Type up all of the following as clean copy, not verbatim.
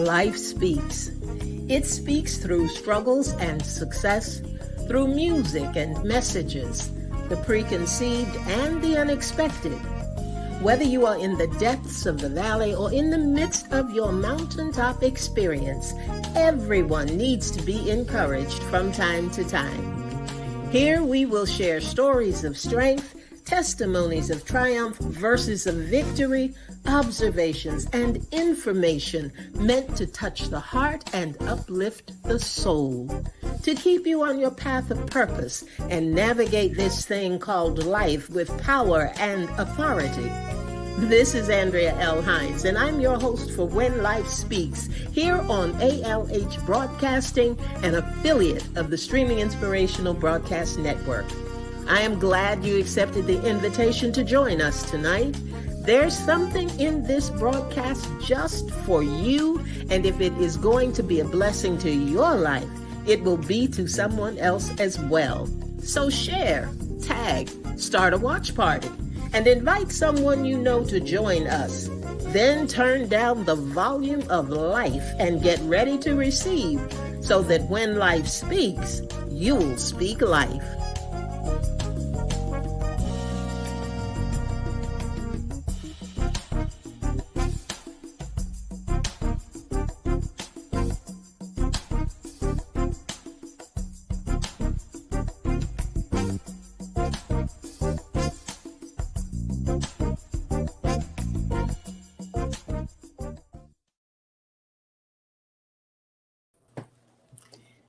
Life speaks. It speaks through struggles and success, through music and messages, the preconceived and the unexpected. Whether you are in the depths of the valley or in the midst of your mountaintop experience, everyone needs to be encouraged from time to time. Here we will share stories of strength, testimonies of triumph, verses of victory, observations, and information meant to touch the heart and uplift the soul, to keep you on your path of purpose and navigate this thing called life with power and authority. This is Andrea L. Hines, and I'm your host for When Life Speaks, here on ALH Broadcasting, an affiliate of the Streaming Inspirational Broadcast Network. I am glad you accepted the invitation to join us tonight. There's something in this broadcast just for you, and if it is going to be a blessing to your life, it will be to someone else as well. So share, tag, start a watch party, and invite someone you know to join us. Then turn down the volume of life and get ready to receive, so that when life speaks, you'll speak life.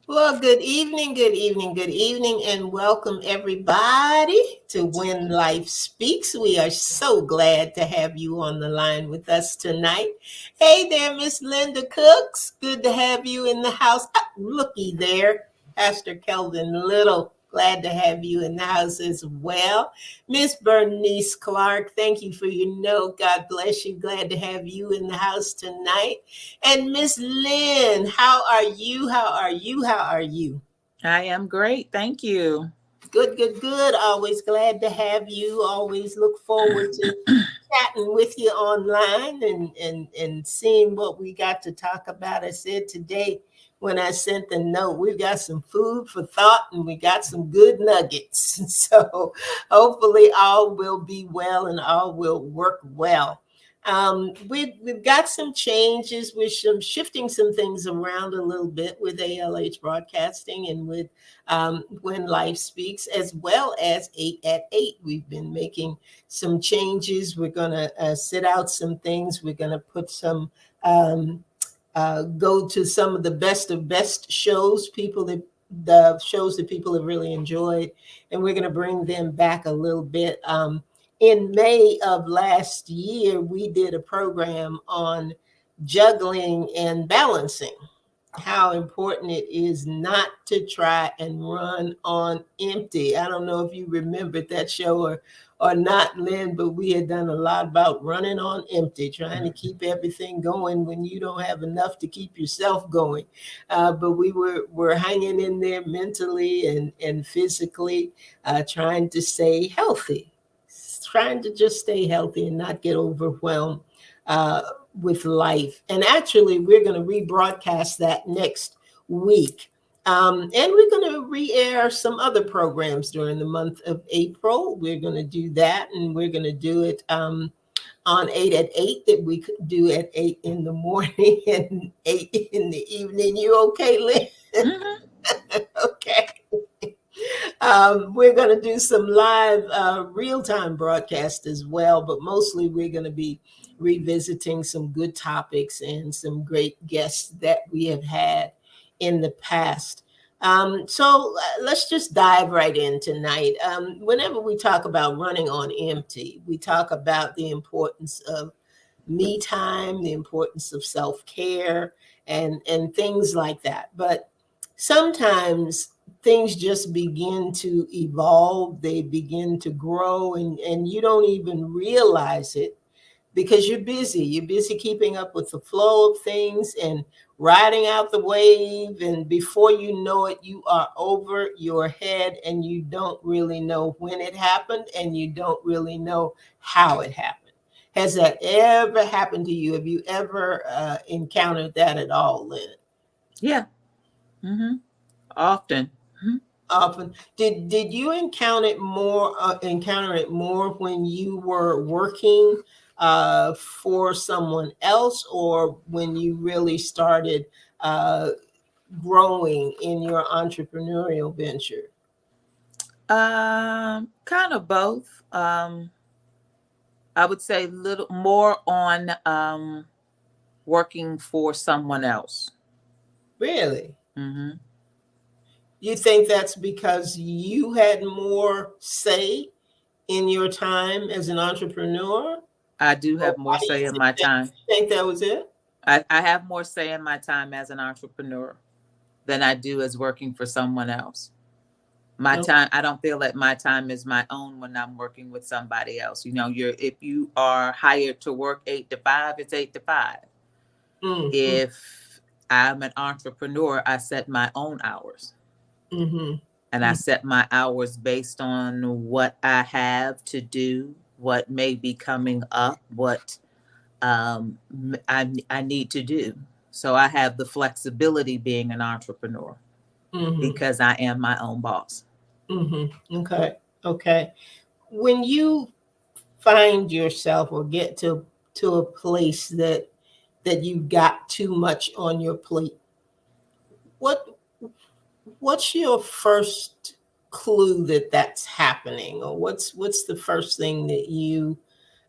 Well, good evening, and welcome everybody to When Life Speaks. We are so glad to have you on the line with us tonight. Hey there, Miss Linda Cooks. Good to have you in the house. Looky there, Pastor Kelvin Little. Glad to have you in the house as well. Miss Bernice Clark, thank you for your note. God bless you. Glad to have you in the house tonight. And Miss Lynn, how are you? I am great. Thank you. Good. Always glad to have you. Always look forward to chatting with you online and seeing what we got to talk about. I said today, when I sent the note, we've got some food for thought and we got some good nuggets. So hopefully all will be well and all will work well. We've got some changes. We're shifting some things around a little bit with ALH Broadcasting and with When Life Speaks, as well as 8 at 8. We've been making some changes. We're going to sit out some things. We're going to put some go to some of the best shows, the shows that people have really enjoyed, and we're going to bring them back a little bit. In May of last year, we did a program on juggling and balancing, how important it is not to try and run on empty. I don't know if you remembered that show or not, Lynn, but we had done a lot about running on empty, trying to keep everything going when you don't have enough to keep yourself going. But we were hanging in there mentally and physically, trying to stay healthy, trying to just stay healthy and not get overwhelmed with life. And actually, we're going to rebroadcast that next week. And we're going to re-air some other programs during the month of April. We're going to do that, and we're going to do it on 8 at 8 that we could do at 8 in the morning and 8 in the evening. You okay, Lynn? Mm-hmm. Okay. We're going to do some live real-time broadcast as well, but mostly we're going to be revisiting some good topics and some great guests that we have had in the past. So let's just dive right in tonight. Whenever we talk about running on empty, we talk about the importance of me time, the importance of self-care, and things like that. But sometimes things just begin to evolve, they begin to grow, and you don't even realize it because you're busy. You're busy keeping up with the flow of things and riding out the wave. And before you know it, you are over your head and you don't really know when it happened and you don't really know how it happened. Has that ever happened to you? Have you ever encountered that at all, Lynn? Yeah. Mm-hmm. Often. Mhm. Often. Did you encounter it more when you were working for someone else, or when you really started uh, growing in your entrepreneurial venture? Kind of both. I would say little more on working for someone else. Really? Mm-hmm. You think that's because you had more say in your time as an entrepreneur? I do Or have more say in my time. think that was it? I have more say in my time as an entrepreneur than I do as working for someone else. My Okay. time, I don't feel that my time is my own when I'm working with somebody else. You know, if you are hired to work 8 to 5, it's 8 to 5. Mm-hmm. If I'm an entrepreneur, I set my own hours, Mm-hmm. and I set my hours based on what I have to do, what may be coming up, what I need to do. So I have the flexibility being an entrepreneur Mm-hmm. because I am my own boss. Mm-hmm. Okay. Okay. When you find yourself or get to a place that you got too much on your plate, what what's your first clue that that's happening, or what's the first thing that you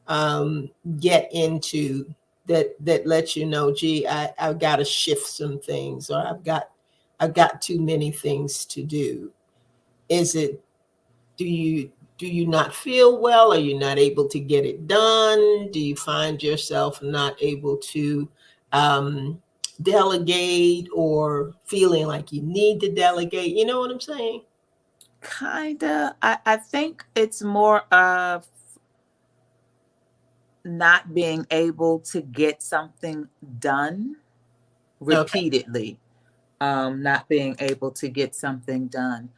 um, get into that lets you know, gee, I've got to shift some things, or I've got too many things to do? Is it, do you not feel well? Are you not able to get it done? Do you find yourself not able to um, delegate, or feeling like you need to delegate? You know what I'm saying? Kinda. I think it's more of not being able to get something done Okay. repeatedly. Not being able to get something done.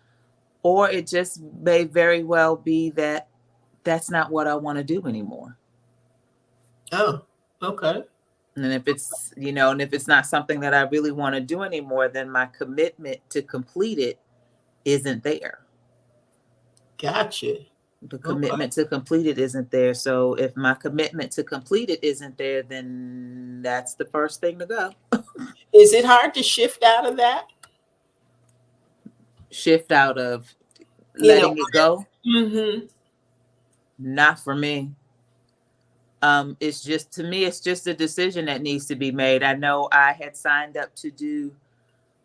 Or it just may very well be that that's not what I want to do anymore. Oh, okay. And if it's, and if it's not something that I really want to do anymore, then my commitment to complete it isn't there. Gotcha. The Okay. commitment to complete it isn't there. So if my commitment to complete it isn't there, then that's the first thing to go. Is it hard to shift out of that? Shift out of You know. letting it go. Mm-hmm. Not for me. It's just, to me, it's just a decision that needs to be made. I know I had signed up to do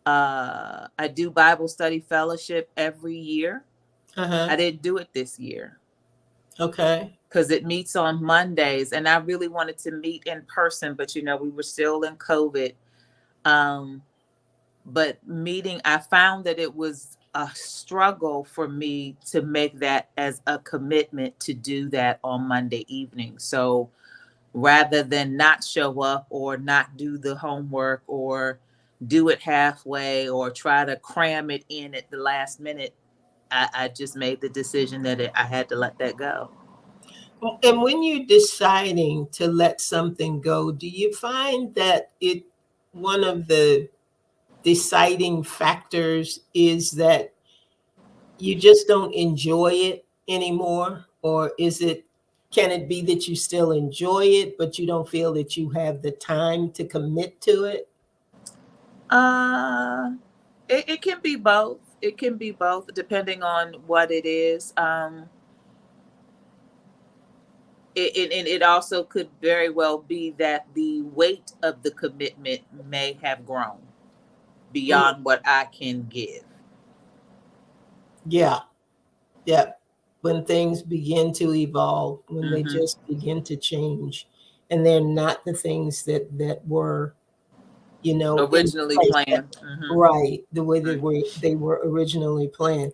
I do Bible study fellowship every year. Uh-huh. I didn't do it this year Okay. because it meets on Mondays, and I really wanted to meet in person, but we were still in COVID. Um, but meeting, I found that it was a struggle for me to make that as a commitment to do that on Monday evening. So rather than not show up or not do the homework or do it halfway or try to cram it in at the last minute, I just made the decision that I had to let that go. And when you're deciding to let something go, do you find that one of the deciding factors is that you just don't enjoy it anymore? Or can it be that you still enjoy it, but you don't feel that you have the time to commit to it? Uh, it can be both. It can be both depending on what it is. It also could very well be that the weight of the commitment may have grown Mm, beyond what I can give. yeah. Yeah. When things begin to evolve, when they Hmm. just begin to change, and they're not the things that were, in Originally place, planned. Hmm. right, the way Right. they were originally planned.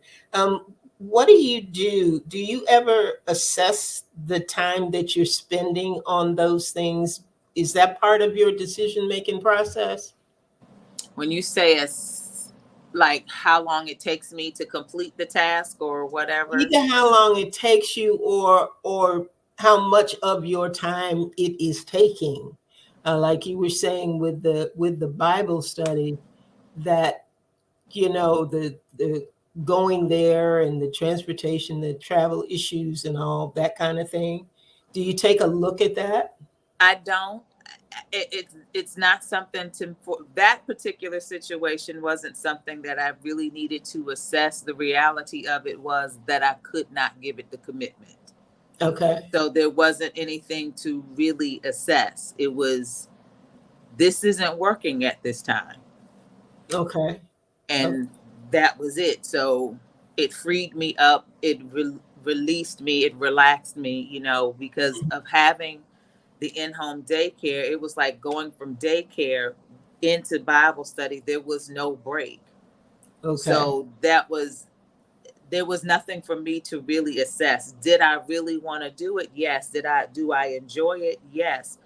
What do you do? Do you ever assess the time that you're spending on those things? Is that part of your decision making process? When you say it's like how long it takes me to complete the task or whatever. Either how long it takes you, or how much of your time it is taking. Like you were saying with the Bible study, that the going there and the transportation, the travel issues, and all that kind of thing. Do you take a look at that? I don't. It's not something to, for that particular situation wasn't something that I really needed to assess. The reality of it was that I could not give it the commitment. Okay. So there wasn't anything to really assess. It was, this isn't working at this time. Okay. Okay. And that was it. So it freed me up. It released me. It relaxed me, because of having the in-home daycare. It was like going from daycare into Bible study. There was no break. Okay. So there was nothing for me to really assess. Did I really want to do it? Yes. Do I enjoy it? Yes.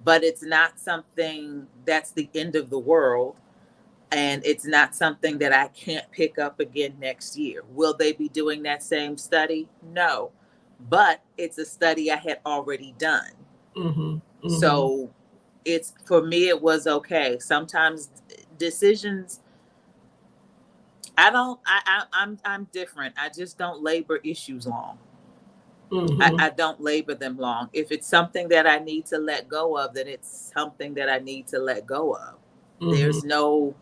But it's not something that's the end of the world. And it's not something that I can't pick up again next year. Will they be doing that same study? No. But it's a study I had already done. Mm-hmm. Mm-hmm. So it's, for me, it was okay. Sometimes decisions, I don't, I'm different. I just don't labor issues long. Mm-hmm. I don't labor them long. If it's something that I need to let go of, then it's something that I need to let go of. Mm-hmm. There's no,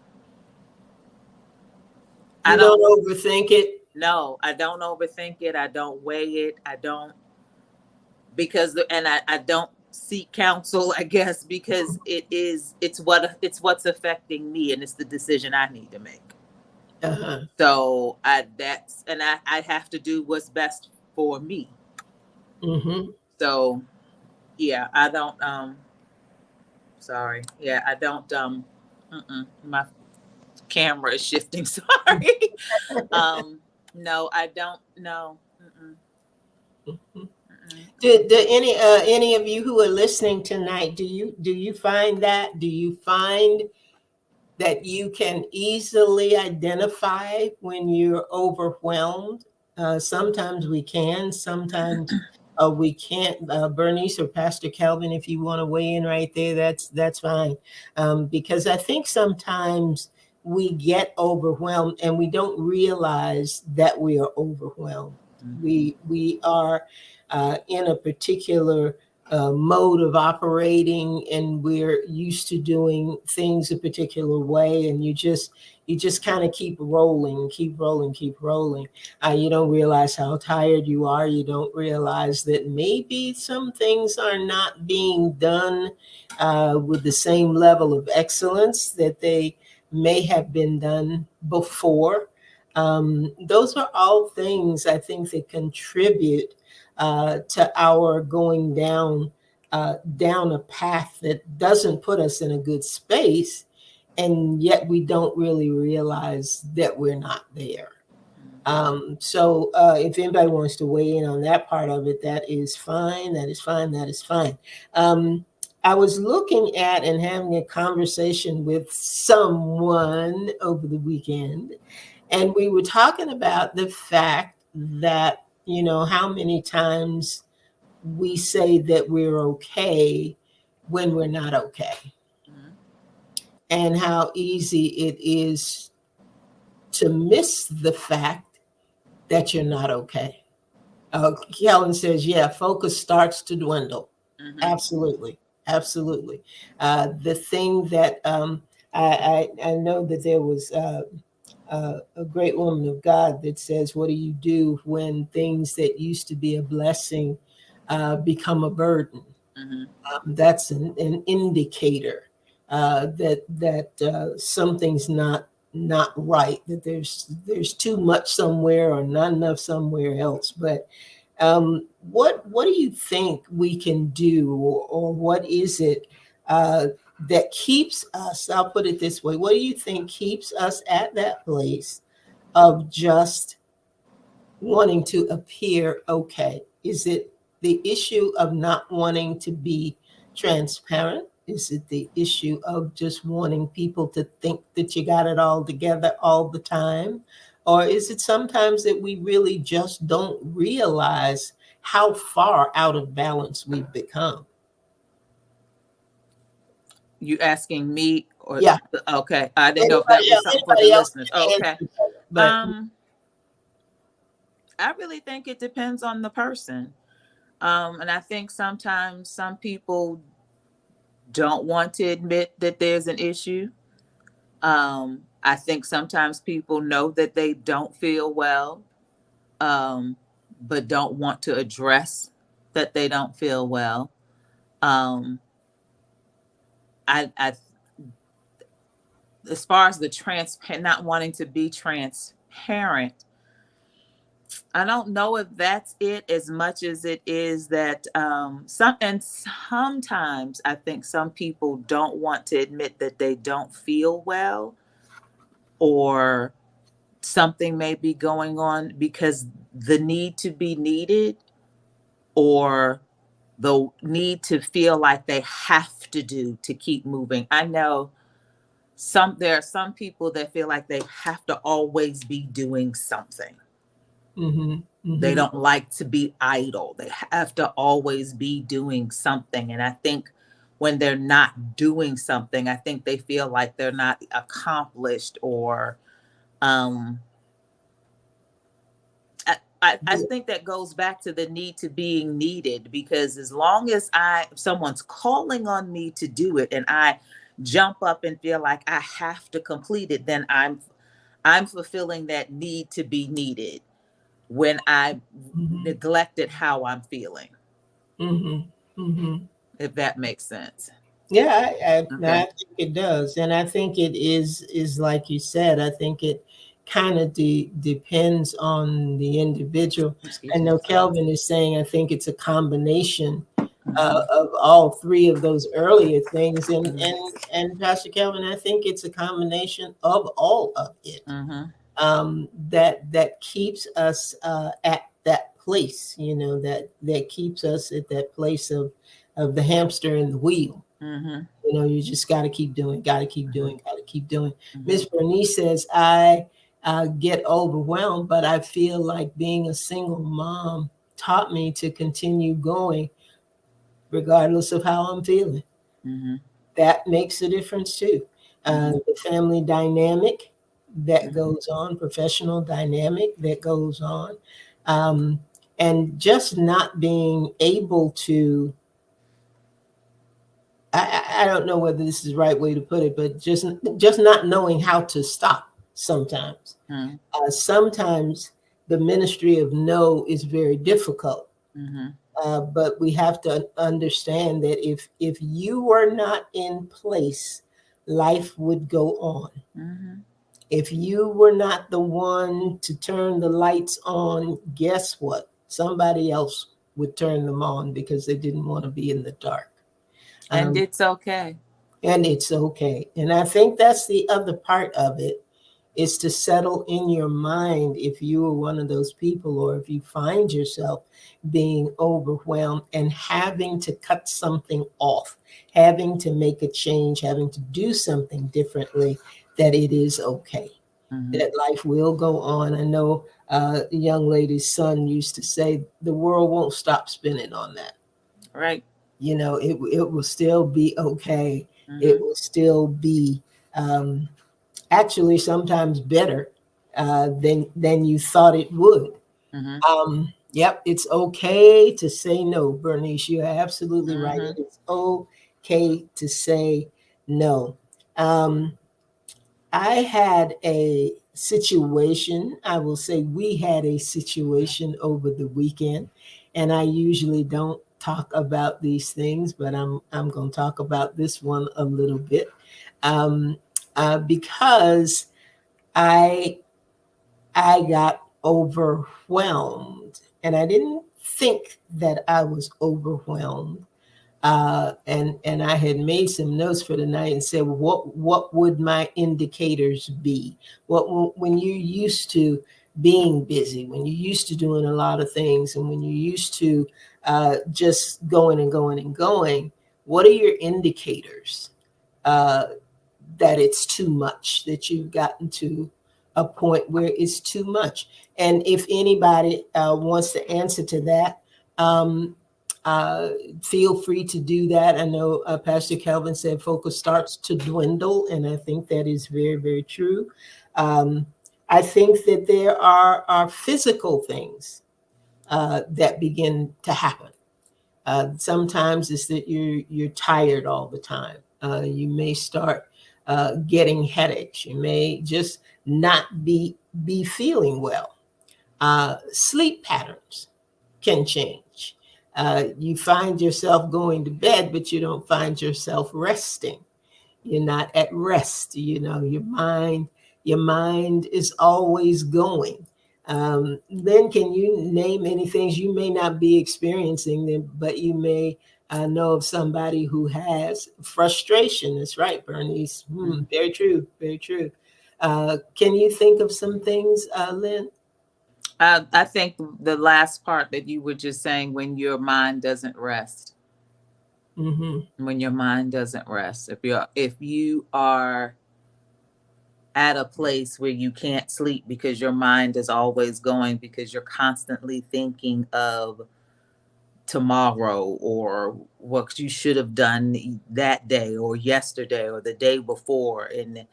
I You don't, don't overthink it. no, I don't overthink it. I don't weigh it. I don't, and I don't seek counsel, I guess, because it's what's affecting me, and it's the decision I need to make. Uh-huh. So I have to do what's best for me. Mm-hmm. So yeah, I don't sorry. Yeah, I don't my camera is shifting. Sorry. um no, I don't, no. Mm-mm, Mm-hmm. mm-mm. Do any of you who are listening tonight, do you find that? Do you find that you can easily identify when you're overwhelmed? Sometimes we can, sometimes we can't. Bernice or Pastor Calvin, if you want to weigh in right there, that's fine. Because I think sometimes we get overwhelmed and we don't realize that we are overwhelmed. Mhm. We are in a particular mode of operating, and we're used to doing things a particular way, and you just kind of keep rolling, keep rolling, keep rolling. You don't realize how tired you are. You don't realize that maybe some things are not being done with the same level of excellence that they may have been done before. Those are all things I think that contribute to our going down a path that doesn't put us in a good space, and yet we don't really realize that we're not there. So if anybody wants to weigh in on that part of it, that is fine. That is fine. That is fine. Um, I was looking at and having a conversation with someone over the weekend, and we were talking about the fact that, how many times we say that we're okay when we're not okay, Mhm. and how easy it is to miss the fact that you're not okay. Kellen says, yeah, focus starts to dwindle. Mhm. Absolutely. Absolutely. The thing that I know that there was a great woman of God that says, what do you do when things that used to be a blessing become a burden? Mhm. That's an indicator that something's not right. That there's too much somewhere or not enough somewhere else. But what do you think we can do, or what is it that keeps us? I'll put it this way: what do you think keeps us at that place of just wanting to appear okay? Is it the issue of not wanting to be transparent? Is it the issue of just wanting people to think that you got it all together all the time? Or is it sometimes that we really just don't realize how far out of balance we've become. You asking me or Yeah. okay? I didn't know if that was something for the Anybody else listeners. can Okay. answer that, but Um, I really think it depends on the person. And I think sometimes some people don't want to admit that there's an issue. I think sometimes people know that they don't feel well, um, but don't want to address that they don't feel well. Um, I as far as the not wanting to be transparent, I don't know if that's it as much as it is that sometimes I think some people don't want to admit that they don't feel well, or something may be going on because the need to be needed, or the need to feel like they have to do to keep moving. I know there are some people that feel like they have to always be doing something. mm-hmm, They mm-hmm, don't like to be idle. They have to always be doing something. And I think when they're not doing something, I think they feel like they're not accomplished, or um, I think that goes back to the need to being needed, because as long as someone's calling on me to do it and I jump up and feel like I have to complete it, then I'm fulfilling that need to be needed when I mm-hmm, neglected how I'm feeling, mm-hmm, mm-hmm. if that makes sense. Yeah, I Okay. think it does, and I think it is like you said. I think it kind of depends on the individual. I Excuse me. know Kelvin is saying I think it's a combination Mm-hmm. of all three of those earlier things, and Mm-hmm. Pastor Kelvin, I think it's a combination of all of it Mm-hmm. that keeps us at that place. You know, that keeps us at that place of the hamster in the wheel. Mm-hmm. You know, you just got to keep doing, got to keep doing, got to keep doing. Mm-hmm. Miss Bernice says, I get overwhelmed, but I feel like being a single mom taught me to continue going regardless of how I'm feeling. Mm-hmm. That makes a difference too. Mm-hmm. The family dynamic that Mm-hmm. goes on, professional dynamic that goes on, um, and just not being able to I don't know whether this is the right way to put it, but just not knowing how to stop sometimes. Sometimes the ministry of no is very difficult, Mm-hmm. but we have to understand that if you were not in place, life would go on. Mm-hmm. If you were not the one to turn the lights on, guess what? Somebody else would turn them on because they didn't want to be in the dark. And Um, it's okay. and it's okay. And I think that's the other part of it, is to settle in your mind if you are one of those people, or if you find yourself being overwhelmed and having to cut something off, having to make a change, having to do something differently, that it is okay, Mm-hmm. that life will go on. I know the young lady's son used to say, the world won't stop spinning on that. Right. You know, it will still be okay. It Mm-hmm. will still be um, actually sometimes better than you thought it would. Mm-hmm. Yep, it's okay to say no, Bernice. You're absolutely right. Mm-hmm. It is okay to say no. Um, I had a situation, I will say we had a situation over the weekend, and I usually don't talk about these things, but I'm going to talk about this one a little bit, um, because I I got overwhelmed, and I didn't think that I was overwhelmed. And I had made some notes for the night and said, well, what would my indicators be? When you're used to being busy, when you're used to doing a lot of things, and when you're used to just going and going and going, what are your indicators uh, that it's too much, that you've gotten to a point where it's too much? And if anybody wants to answer to that, Um, uh, Feel free to do that. I know Pastor Kelvin said focus starts to dwindle, and I think that is very, very true. Um, I think that there are physical things that begin to happen. Sometimes it's that you're tired all the time. You may start getting headaches. You may just not be feeling well. Sleep patterns can change. You find yourself going to bed, but you don't find yourself resting. You're not at rest. Your mind is always going. Then can you name any things? You may not be experiencing them, but you may know of somebody who has frustration. That's right, Bernice. Very true, very true. Can you think of some things, Lynn? I think the last part that you were just saying, when your mind doesn't rest, Mm-hmm. when your mind doesn't rest, if you are at a place where you can't sleep because your mind is always going, because you're constantly thinking of tomorrow or what you should have done that day or yesterday or the day before, and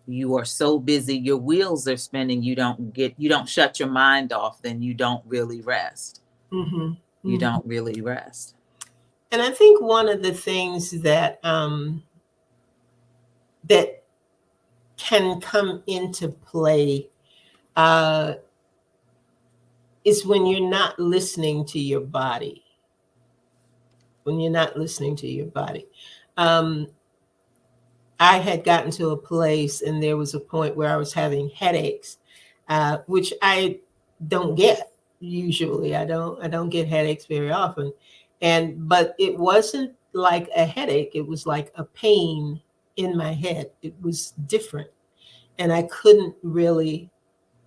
you are so busy, your wheels are spinning, you don't shut your mind off, then you don't really rest. Mm-hmm. You Mm-hmm. don't really rest. And I think one of the things that can come into play uh, is when you're not listening to your body. When you're not listening to your body. Um, I had gotten to a place, and there was a point where I was having headaches, which I don't get usually. I don't get headaches very often, but it wasn't like a headache. It was like a pain in my head. It was different, and I couldn't really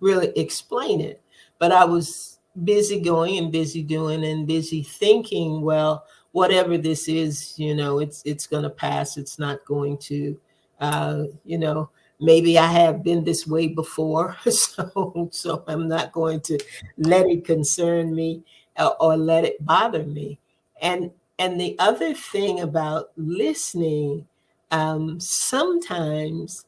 explain it. But I was busy going and busy doing and busy thinking, well, whatever this is, it's going to pass. It's not going to, uh, you know, maybe I have been this way before, so I'm not going to let it concern me or let it bother me. And and the other thing about listening, sometimes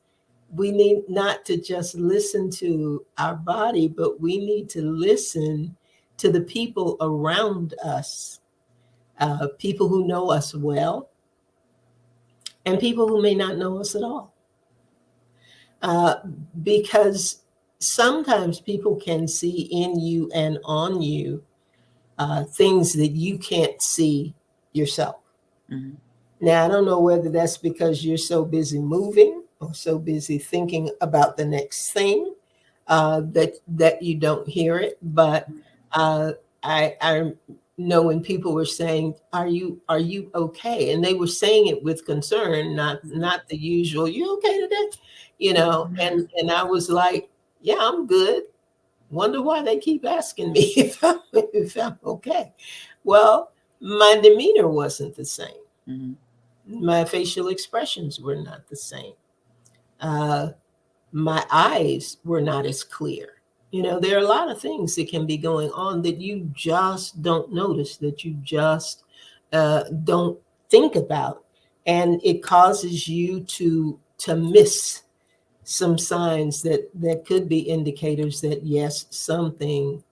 we need not to just listen to our body, but we need to listen to the people around us, people who know us well and people who may not know us at all. Uh, because sometimes people can see in you and on you things that you can't see yourself. Mm-hmm. Now, I don't know whether that's because you're so busy moving or so busy thinking about the next thing that you don't hear it. But uh, I know when people were saying, "Are you okay?" and they were saying it with concern, not the usual "You okay today?" And I was like, "Yeah, I'm good. Wonder why they keep asking me if I'm okay." Well, my demeanor wasn't the same. Mm-hmm. My facial expressions were not the same. Uh, my eyes were not as clear. There are a lot of things that can be going on that you just don't notice, that you just don't think about, and it causes you to miss some signs that could be indicators that yes, something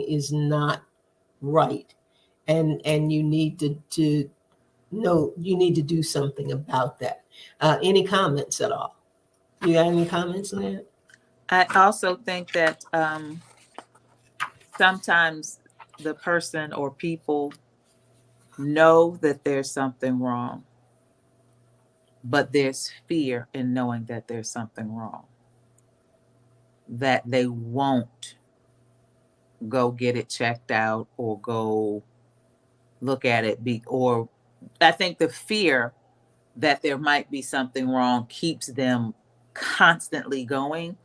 is not right, and you need to know, you need to do something about that. Any comments at all? You got any comments on that? I also think that sometimes the person or people know that there's something wrong, but there's fear in knowing that there's something wrong, that they won't go get it checked out or go look at it. Or I think the fear that there might be something wrong keeps them constantly going,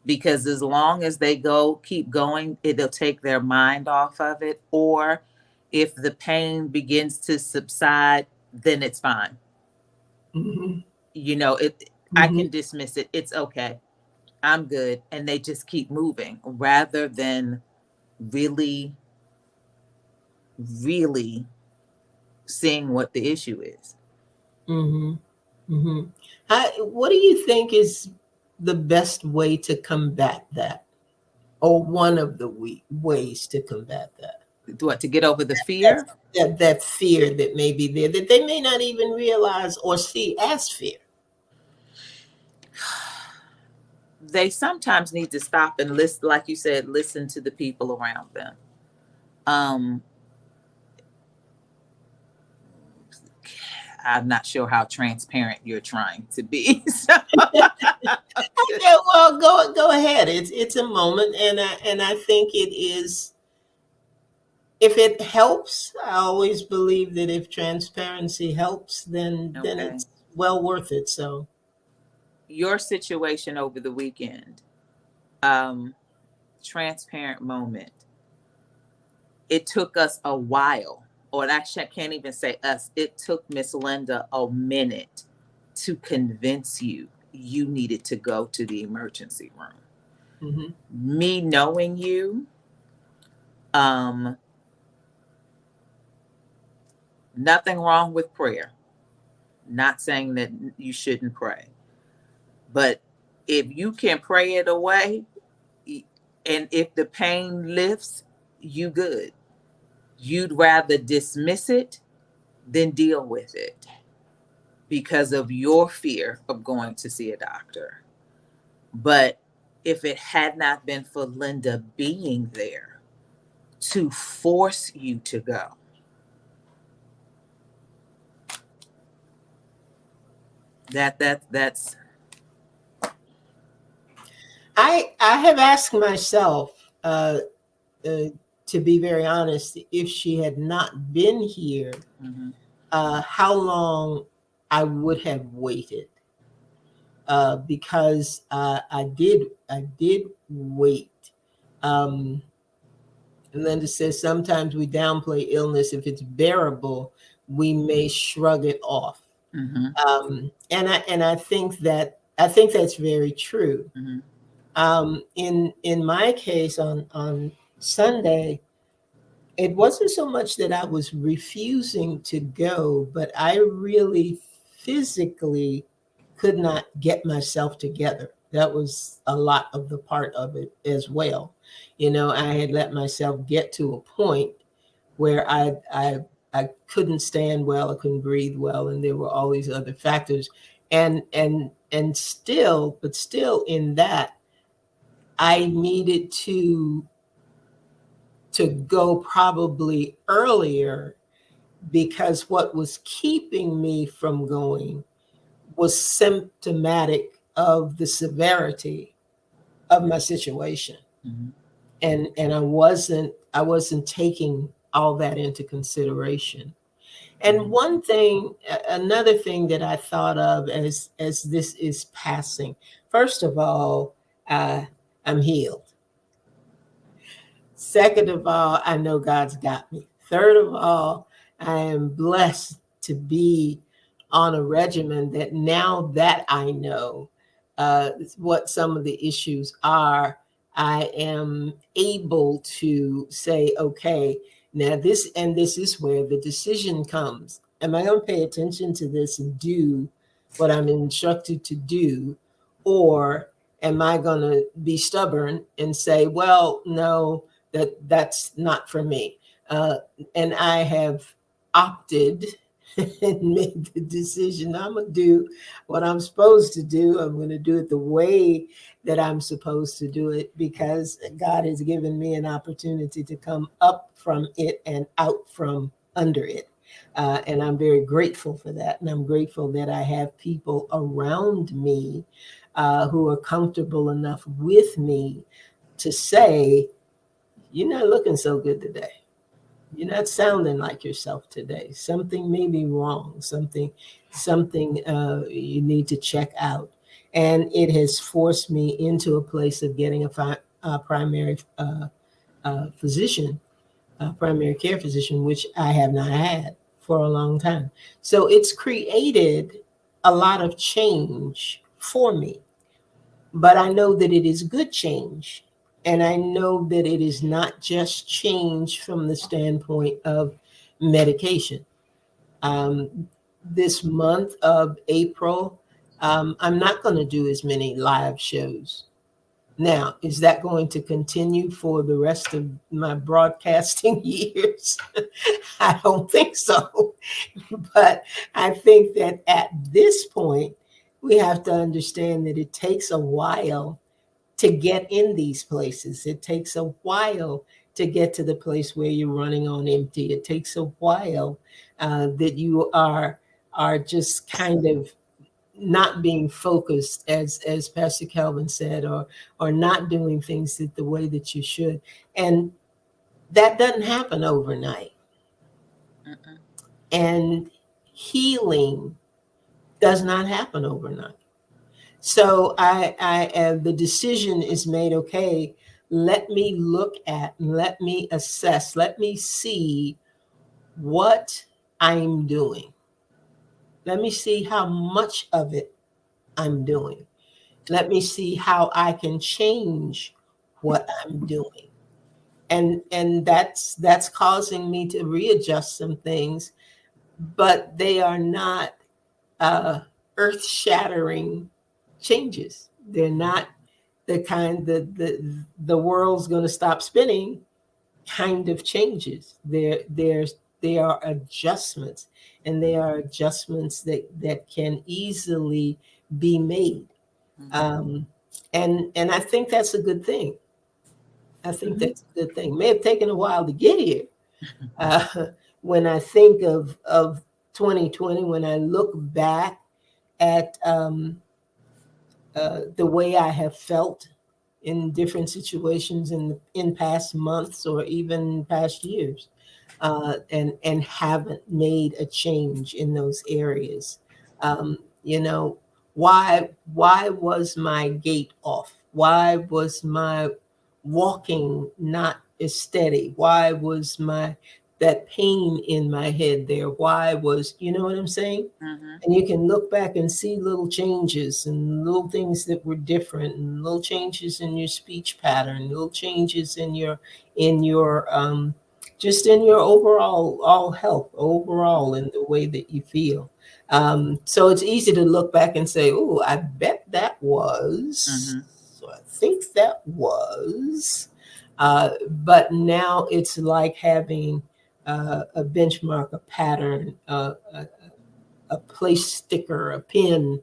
because as long as they keep going, it'll take their mind off of it. Or if the pain begins to subside, then it's fine. Mm-hmm. I Mm-hmm. can dismiss it. It's okay. I'm good. And they just keep moving rather than really really seeing what the issue is. Mm-hmm. Mm-hmm. What do you think is the best way to combat that, or one of the ways to combat that? What, to get over the That, fear? that fear that may be there that they may not even realize or see as fear. They sometimes need to stop and listen, like you said, listen to the people around them. Um, I'm not sure how transparent you're trying to be. So, Okay, well, go ahead. It's a moment, and I think it is. If it helps, I always believe that if transparency helps, then okay. it's well worth it. So, Your situation over the weekend, transparent moment. It took us a while, or actually, I can't even say us. It took Miss Linda a minute to convince you you needed to go to the emergency room. Me knowing you, um, nothing wrong with prayer. Not saying that you shouldn't pray, but if you can pray it away, and if the pain lifts, you good. You'd rather dismiss it than deal with it because of your fear of going to see a doctor. But if it had not been for Linda being there to force you to go, that's I have asked myself, to be very honest, if she had not been here, how long I would have waited. Because I did wait. Um, Linda says sometimes we downplay illness. If it's bearable, we may shrug it off. And I think that's very true. In my case, on Sunday, it wasn't so much that I was refusing to go, but I really physically could not get myself together. That was a lot of the part of it as well. I had let myself get to a point where I couldn't stand well, I couldn't breathe well, and there were all these other factors. And still, but still in that, I needed to go probably earlier, because what was keeping me from going was symptomatic of the severity of my situation. And I wasn't taking all that into consideration. And another thing that I thought of as this is passing, first of all, I'm healed. Second of all, I know God's got me. Third of all, I am blessed to be on a regimen that, now that I know what some of the issues are, I am able to say, okay, now this is where the decision comes. Am I going to pay attention to this and do what I'm instructed to do? Or am I going to be stubborn and say, well, no, that's not for me? And I have opted and made the decision. I'm going to do what I'm supposed to do. I'm going to do it the way that I'm supposed to do it, because God has given me an opportunity to come up from it and out from under it. And I'm very grateful for that. And I'm grateful that I have people around me who are comfortable enough with me to say, you're not looking so good today. You're not sounding like yourself today. Something may be wrong. Something you need to check out. And it has forced me into a place of getting a primary physician, a primary care physician, which I have not had for a long time. So it's created a lot of change for me. But I know that it is good change, And I know that it is not just change from the standpoint of medication. This month of April, I'm not going to do as many live shows. Now, is that going to continue for the rest of my broadcasting years? I don't think so. But I think that at this point, we have to understand that it takes a while to get in these places. It takes a while to get to the place where you're running on empty. It takes a while that you are just kind of not being focused, as Pastor Calvin said, or not doing things the way that you should. And that doesn't happen overnight. Mm-mm. And healing does not happen overnight. So the decision is made. Okay, let me look at, let me assess, let me see what I'm doing. Let me see how much of it I'm doing. Let me see how I can change what I'm doing. And that's causing me to readjust some things, but they are not uh, earth-shattering changes. They're not the kind that the world's going to stop spinning kind of changes. They are adjustments, and they are adjustments that can easily be made. Mm-hmm. Um, and I think that's a good thing. I think Mm-hmm. that's a good thing. May have taken a while to get here. Uh, when I think of 2020, when I look back at the way I have felt in different situations in past months or even past years, and haven't made a change in those areas. You know, why was my gait off? Why was my walking not as steady? Why was my that pain in my head there? Why was, you know what I'm saying? Mm-hmm. And you can look back and see little changes and little things that were different, and little changes in your speech pattern, little changes in your just in your overall all health, overall in the way that you feel. So it's easy to look back and say, oh, I bet that was, Mm-hmm. so I think that was, but now it's like having a benchmark, a pattern, a place sticker, a pin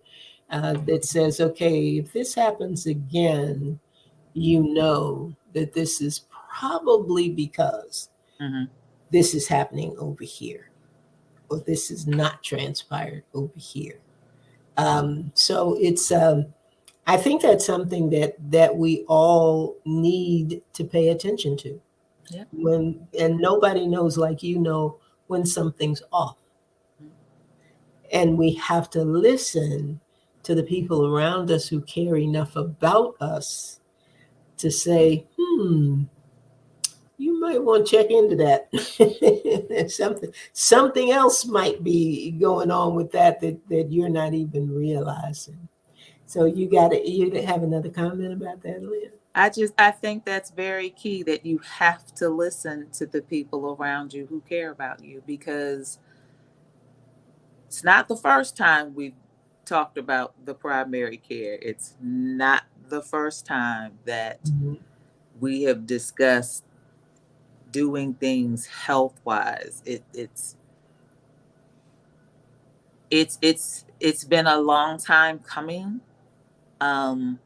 that says, okay, if this happens again, you know that this is probably because Mm-hmm. this is happening over here, or this is not transpired over here. So I think that's something that we all need to pay attention to. Yeah. And nobody knows like you know when something's off. And we have to listen to the people around us who care enough about us to say, you might want to check into that. Something else might be going on with that you're not even realizing. So you have another comment about that, Lynn? I think that's very key, that you have to listen to the people around you who care about you, because it's not the first time we've talked about the primary care. It's not the first time that Mhm. we have discussed doing things health wise. It's been a long time coming. Um,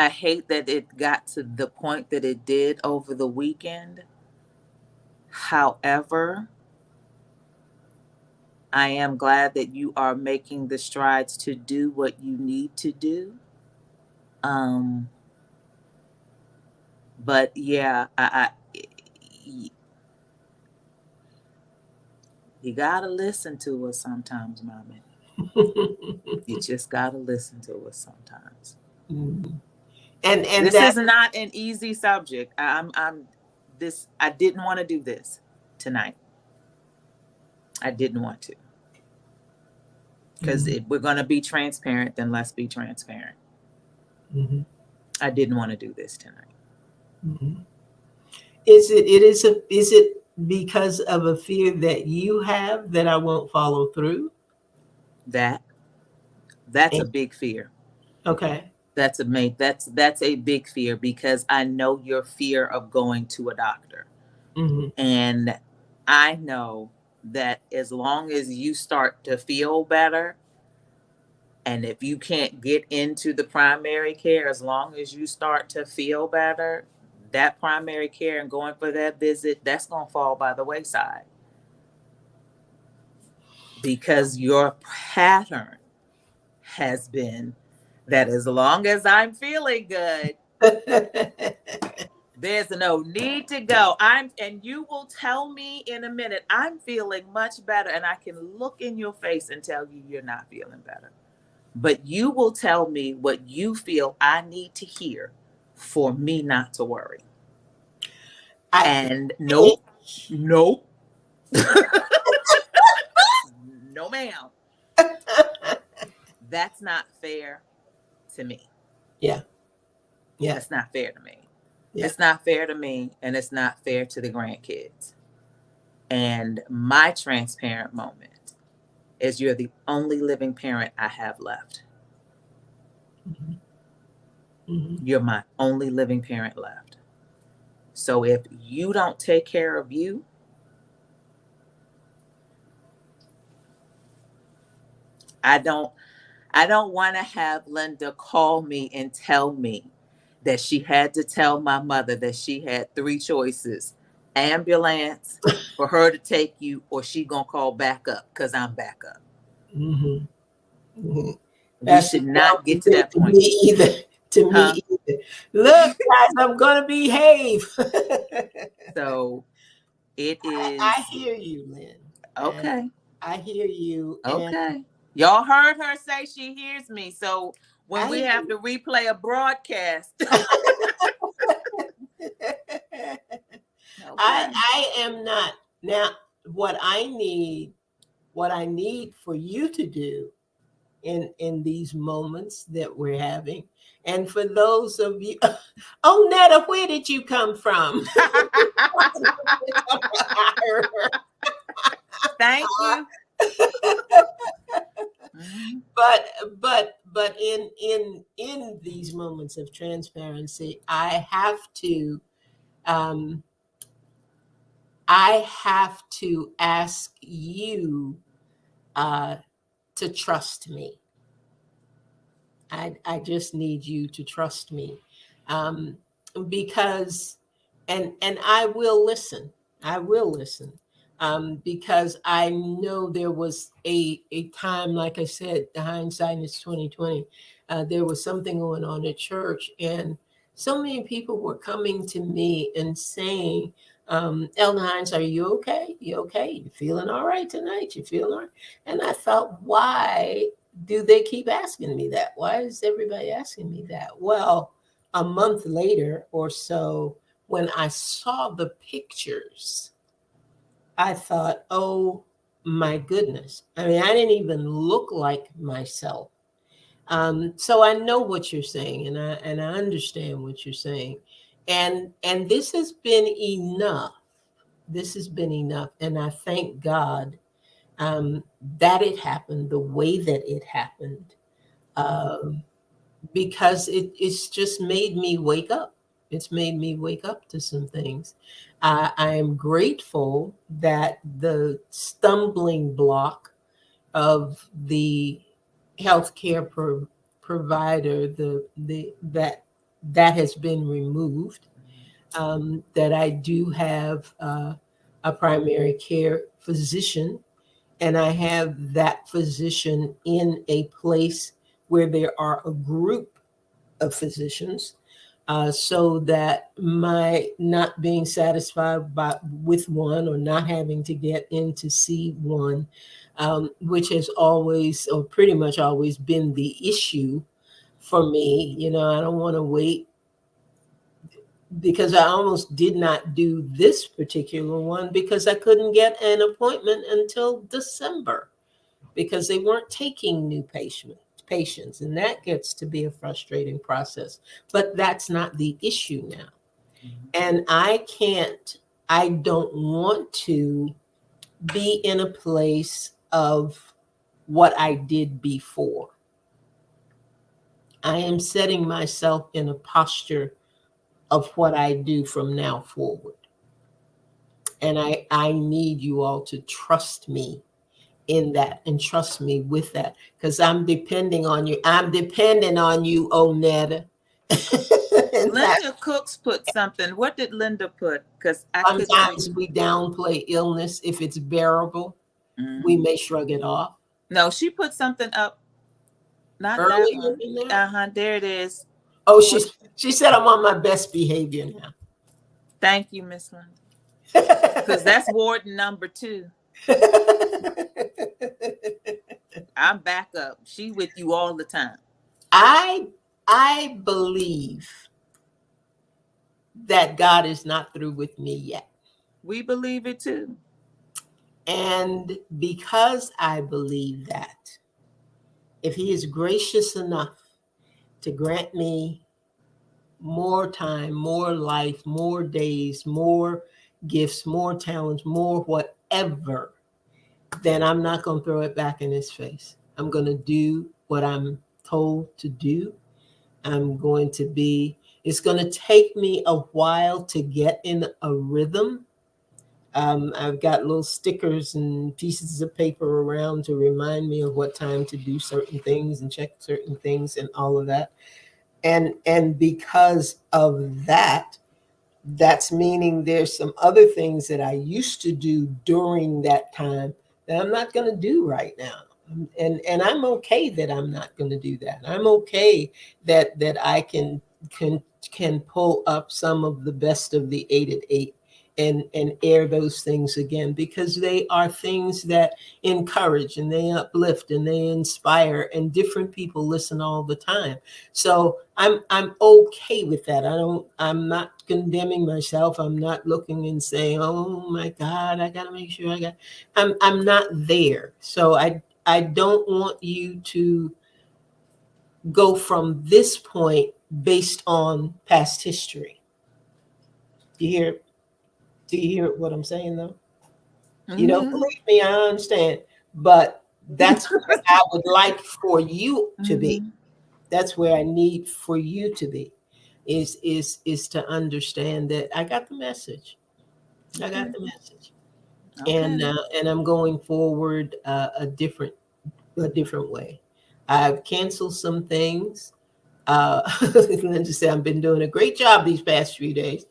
I hate that it got to the point that it did over the weekend. However, I am glad that you are making the strides to do what you need to do. Um, but yeah, you gotta listen to us sometimes, mommy. You just gotta listen to us sometimes. Mhm. And This that is not an easy subject. I'm this. I didn't want to do this tonight. I didn't want to, because Mhm. if we're gonna be transparent, then let's be transparent. Mhm. I didn't want to do this tonight. Mhm. Is it because of a fear that you have that I won't follow through? That that's a And- big fear. Okay. That's a big fear because I know your fear of going to a doctor. Hmm. And I know that as long as you start to feel better, and if you can't get into the primary care, as long as you start to feel better, that primary care and going for that visit, that's going to fall by the wayside because your pattern has been that as long as I'm feeling good, there's no need to go. And you will tell me in a minute, I'm feeling much better. And I can look in your face and tell you you're not feeling better. But you will tell me what you feel I need to hear for me not to worry. I, And nope, nope, no, ma'am. That's not fair to me. yeah, yeah, That's not fair to me. yeah. It's not fair to me, and it's not fair to the grandkids. And my transparent moment is you're the only living parent I have left. Hmm. Hmm. You're my only living parent left. So if you don't take care of you, I don't I don't want to have Linda call me and tell me that she had to tell my mother that she had three choices: ambulance for her to take you, or she gonna call backup because I'm backup. Hmm. Hmm. We That should sounds not get to good that to point. me either. To Huh? me either. Look, guys, I'm gonna behave. So it I is hear you, Lynn, and okay. I hear you, and Okay. Y'all heard her say she hears me. So when I we hear have you. to replay a broadcast, I okay. I am not now. What I need, what I need for you to do in these moments that we're having, and for those of you, oh Netta, where did you come from? Thank you. Mhm. but in these moments of transparency, um I have to ask you uh to trust me. I just need you to trust me, um, because, and I will listen. I will listen, because I know there was a time, like I said, the hindsight is 2020. There was something going on at church, and so many people were coming to me and saying, Elder Hines, are you okay? You okay? You feeling all right tonight? You feeling all right? And I thought, why do they keep asking me that? Why is everybody asking me that? Well, a month later or so, when I saw the pictures, I thought, oh my goodness. I mean, I didn't even look like myself. So I know what you're saying, and I understand what you're saying, and this has been enough. This has been enough, and I thank God, that it happened the way that it happened, um, because it's just made me wake up. It's made me wake up to some things. I am grateful that the stumbling block of the healthcare provider, that has been removed. That I do have a primary care physician, and I have that physician in a place where there are a group of physicians, so that my not being satisfied with one, or not having to get in to see one, which has always, or pretty much always, been the issue for me. I don't want to wait, because I almost did not do this particular one because I couldn't get an appointment until December, because they weren't taking new patience, and that gets to be a frustrating process. But that's not the issue now. And I don't want to be in a place of what I did before. I am setting myself in a posture of what I do from now forward. And I need you all to trust me in that and trust me with that, because I'm depending on you. I'm depending on you, Onetta. And that Linda Cooks put something. What did Linda put? Because I couldn't sometimes read. we downplay illness. If it's bearable, we Mhm. may shrug it off. No, she put something up. Not that Earlier one. than that. Uh-huh. There it is. Oh, What? she said I'm on my best behavior now. Thank you, Miss Linda. Because that's warden number 2. I'm back up. She with you all the time. I I believe that God is not through with me yet. We believe it too. And because I believe that, if he is gracious enough to grant me more time, more life, more days, more gifts, more talents, more whatever, then I'm not going to throw it back in his face. I'm going to do what I'm told to do. I'm going to be, it's going to take me a while to get in a rhythm. I've got little stickers and pieces of paper around to remind me of what time to do certain things and check certain things and all of that. And because of that, that's meaning there's some other things that I used to do during that time that I'm not going to do right now. And I'm okay that I'm not going to do that. I'm okay that I can pull up some of the best of the 8 at 8 and air those things again, because they are things that encourage and they uplift and they inspire, and different people listen all the time. So I'm okay with that. I'm not condemning myself. I'm not looking and saying, oh my God, I gotta make sure I'm not there. So I don't want you to go from this point based on past history. Do you hear do you hear what I'm saying though? You don't Mm-hmm. believe me, I understand. But that's where I would like for you to be. Mm-hmm. That's where I need for you to be, is to understand that I got the message. I got Okay. the message, Okay. and I'm going forward a different way. I've canceled some things. Linda said I've been doing a great job these past few days,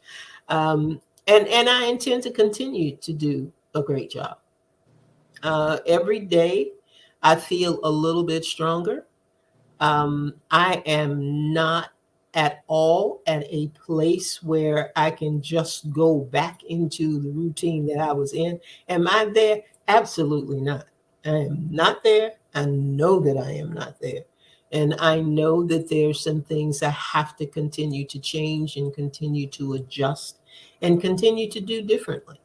and I intend to continue to do a great job. Every day, I feel a little bit stronger. I am not at all at a place where I can just go back into the routine that I was in. Am I there? Absolutely not. I am not there. I know that I am not there. And I know that there's some things I have to continue to change and continue to adjust and continue to do differently.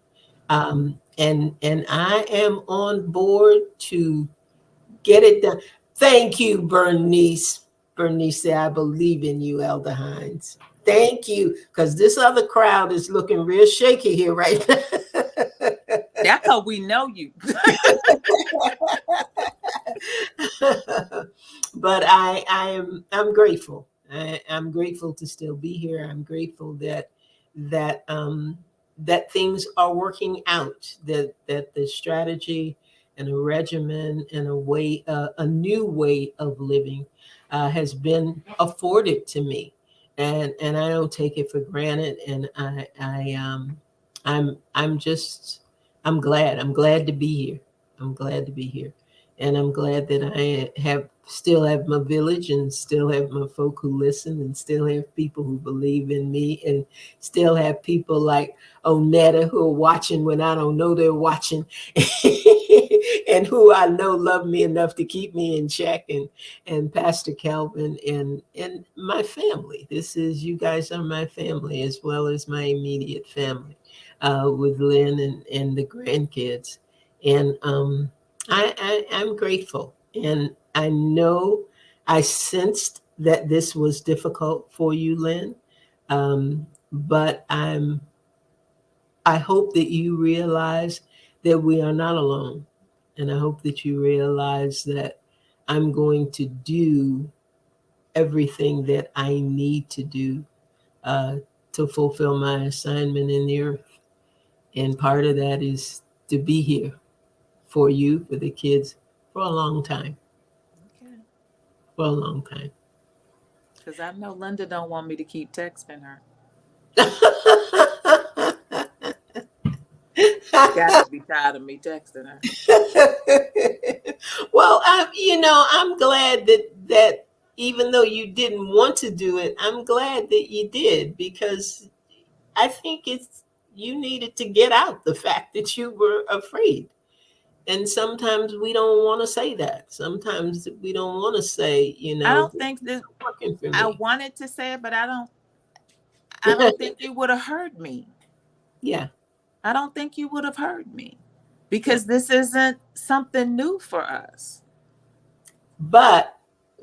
And I am on board to get it done. Thank you, Bernice. Bernice said, I believe in you, Elder Hines. Thank you, because this other crowd is looking real shaky here right now. That's how we know you. But I'm grateful. I'm grateful to still be here. I'm grateful that that things are working out. That the strategy and a regimen and a new way of living has been afforded to me, and I don't take it for granted. And I'm just I'm glad. I'm glad to be here. I'm glad to be here. And I'm glad that I have still have my village and still have my folk who listen and still have people who believe in me and still have people like Onetta who are watching when I don't know they're watching and who I know love me enough to keep me in check, and Pastor Calvin and my family. This is, you guys are my family as well as my immediate family, with Lynn and the grandkids. And I'm grateful. And I know I sensed that this was difficult for you, Lynn, but I hope that you realize that we are not alone, and I hope that you realize that I'm going to do everything that I need to do uh, to fulfill my assignment in the earth. And part of that is to be here for you, for the kids, for a long time, Okay. for a long time. Because I know Linda don't want me to keep texting her. She got to be tired of me texting her. Well, I'm glad that even though you didn't want to do it, I'm glad that you did, because I think it's you needed to get out the fact that you were afraid. And sometimes we don't want to say that. Sometimes we don't want to say, I don't this think that isn't working for I me. wanted to say it, but I don't think you would have heard me. Yeah, I don't think you would have heard me yeah. because this isn't something new for us. But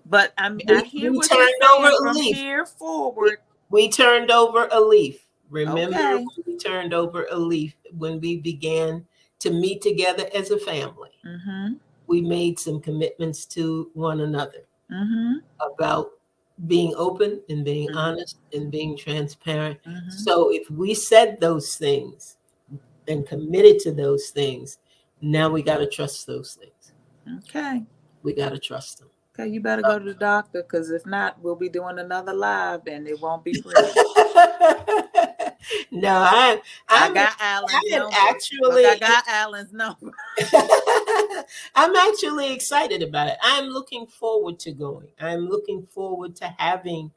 But I mean, I hear we what you're turned over saying a from leaf. here We, forward. we turned over a leaf. Remember, Okay. we turned over a leaf when we began to meet together as a family. Mm-hmm. We made some commitments to one another Mm-hmm. about being open and being Mm-hmm. honest and being transparent. Mm-hmm. So if we said those things and committed to those things, now we got to trust those things. Okay. We got to trust them. Okay, you better go to the doctor because if not, we'll be doing another live and it won't be pretty. No, I'm I I'm got Alan's I'm number. Look, I actually got Alan's number. I'm actually excited about it. I'm looking forward to going. I'm looking forward to having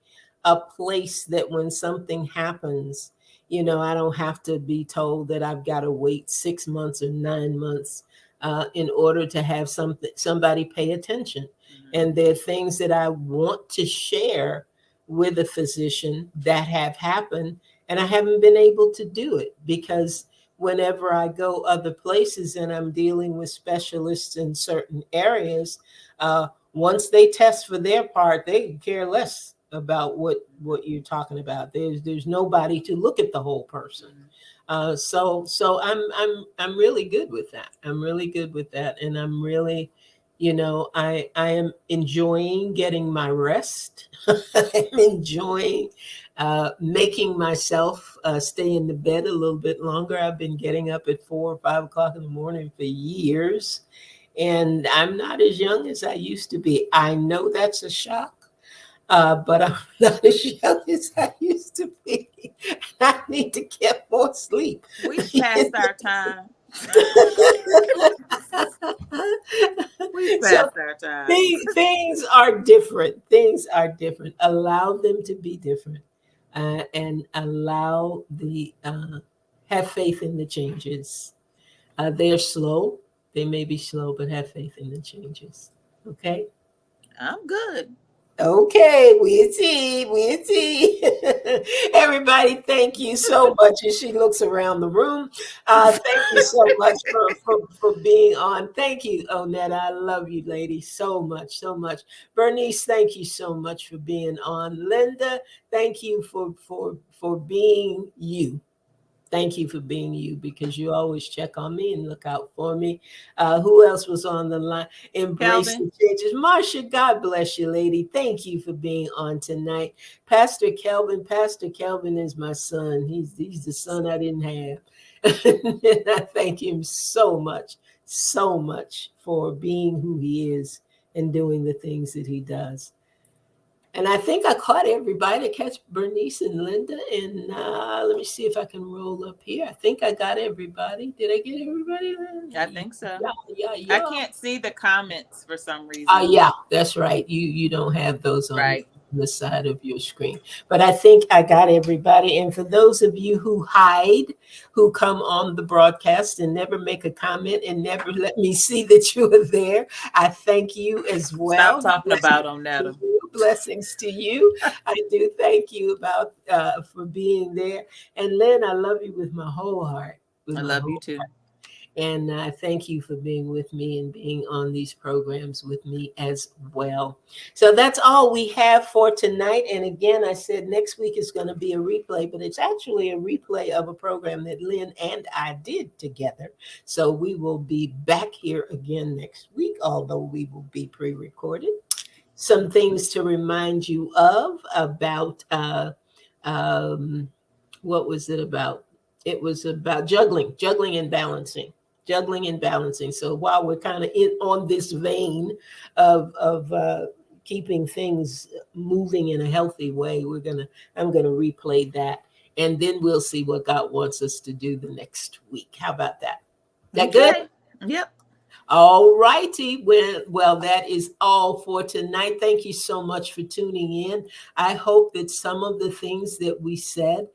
a place that when something happens, I don't have to be told that I've got to wait 6 months or 9 months in order to have somebody pay attention. And there are things that I want to share with a physician that have happened, and I haven't been able to do it because whenever I go other places and I'm dealing with specialists in certain areas, once they test for their part, they care less about what you're talking about. There's nobody to look at the whole person. So I'm really good with that. I'm really good with that, and I'm really, I am enjoying getting my rest. I'm enjoying making myself stay in the bed a little bit longer. I've been getting up at 4 or 5 o'clock in the morning for years, and I'm not as young as I used to be. I know that's a shock. But I'm not as young as I used to be. I need to get more sleep. We've passed our time. We've So passed our time. things are different. Things are different. Allow them to be different, and allow the have faith in the changes. They're slow. They may be slow, but have faith in the changes. Okay. I'm good. Okay, we see, we see. Everybody, thank you so much. And she looks around the room. Thank you so much for being on. Thank you, Onetta. I love you, lady, so much, so much. Bernice, thank you so much for being on. Linda, thank you for being you. Thank you for being you, because you always check on me and look out for me. Who else was on the line? Embrace Kelvin, the changes. Marsha, God bless you, lady. Thank you for being on tonight. Pastor Kelvin is my son. He's the son I didn't have. And I thank him so much for being who he is and doing the things that he does. And I think I caught everybody. I catch Bernice and Linda. And let me see if I can roll up here. I think I got everybody. Did I get everybody? I think so. Yeah, I yeah. can't see the comments for some reason. Yeah, that's right. You don't have those on Right. the side of your screen. But I think I got everybody. And for those of you who hide, who come on the broadcast and never make a comment and never let me see that you are there, I thank you as Stop well. talking about Onetta. Blessings to you. I do thank you about for being there. And Lynn, I love you with my whole heart. With I my love you whole too. And I thank you for being with me and being on these programs with me as well. So that's all we have for tonight. And again, I said next week is going to be a replay, but it's actually a replay of a program that Lynn and I did together. So we will be back here again next week, although we will be pre-recorded. Some things to remind you of about um, what was it about? It was about juggling and balancing, juggling and balancing. So while we're kind of in on this vein of keeping things moving in a healthy way, I'm gonna replay that, and then we'll see what God wants us to do the next week. How about that? That good? Okay. Yep. All righty. Well, that is all for tonight. Thank you so much for tuning in. I hope that some of the things that we said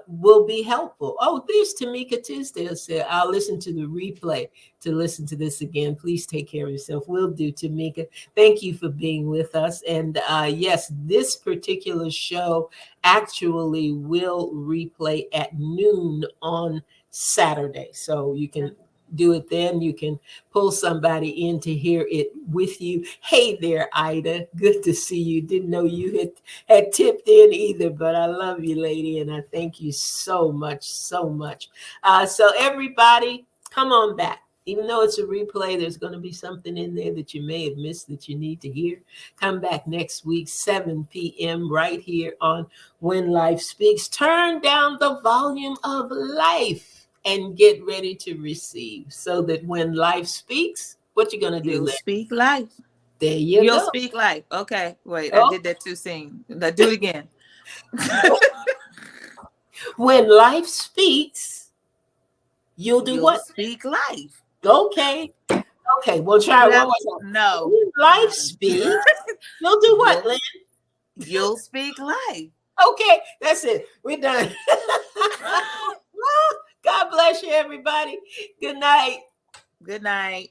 will be helpful. Oh, there's Tamika Tisdale said, I'll listen to the replay to listen to this again. Please take care of yourself. Will do, Tamika. Thank you for being with us. And yes, this particular show actually will replay at noon on Saturday. So you can do it then. You can pull somebody in to hear it with you. Hey there, Ida. Good to see you. Didn't know you had tipped in either, but I love you, lady, and I thank you so much, so much. So everybody, come on back. Even though it's a replay, there's going to be something in there that you may have missed that you need to hear. Come back next week, 7 p.m. right here on When Life Speaks. Turn down the volume of life and get ready to receive, so that when life speaks, what you gonna do, You'll Lynn? speak life. There you You'll go. speak life. Okay. Wait, I Oh, did that too soon. Let's do it again. when life speaks, you'll do You'll what? speak life. Okay. Okay, we'll try it one Well, more time. no. When life speaks, you'll do what, You'll Lynn? you'll speak life. Okay, that's it. We're done. God bless you, everybody. Good night. Good night.